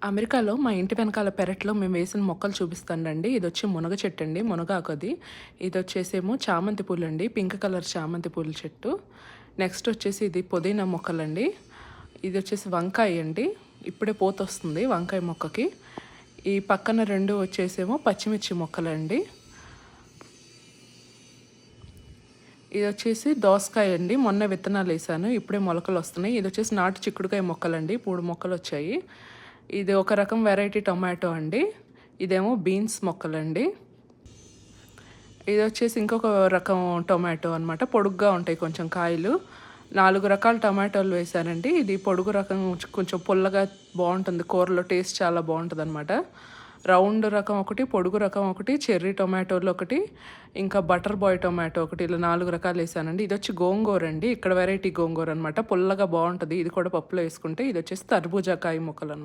అమెరికాలో మా ఇంటి వెనకాల పెరట్లో మేము వేసిన మొక్కలు చూపిస్తానండి. ఇదొచ్చి మునగ చెట్టు అండి. మునగాకది. ఇదొచ్చేసేమో చామంతి పూలండి. పింక్ కలర్ చామంతి పూల చెట్టు. నెక్స్ట్ వచ్చేసి ఇది పుదీనా మొక్కలండి. ఇది వచ్చేసి వంకాయ అండి. ఇప్పుడే పూతొస్తుంది వంకాయ మొక్కకి. ఈ పక్కన రెండు వచ్చేసేమో పచ్చిమిర్చి మొక్కలండి. ఇది వచ్చేసి దోసకాయ అండి. మొన్న విత్తనాలు వేసాను, ఇప్పుడే మొలకలు వస్తున్నాయి. ఇది వచ్చేసి నాటు చిక్కుడుకాయ మొక్కలండి. 3 మొక్కలు వచ్చాయి. ఇది ఒక రకం వెరైటీ టొమాటో అండి. ఇదేమో బీన్స్ మొక్కలండి. ఇది వచ్చేసి ఇంకొక రకం టొమాటో అనమాట. పొడుగ్గా ఉంటాయి కొంచెం కాయలు. 4 రకాల టొమాటోలు వేసానండి. ఇది పొడుగు రకం కొంచెం పుల్లగా బాగుంటుంది, కూరలో టేస్ట్ చాలా బాగుంటుంది అనమాట. రౌండ్ రకం ఒకటి, పొడుగు రకం ఒకటి, చెర్రీ టొమాటోలు ఒకటి, ఇంకా బటర్ బాయ్ టొమాటో ఒకటి, ఇలా 4 రకాలు వేసానండి. ఇది వచ్చి గోంగూర అండి. ఇక్కడ వెరైటీ గోంగూర అనమాట. పుల్లగా బాగుంటుంది. ఇది కూడా పప్పులో వేసుకుంటే. ఇది వచ్చేసి తర్బూజా కాయ మొక్కలు అనమాట.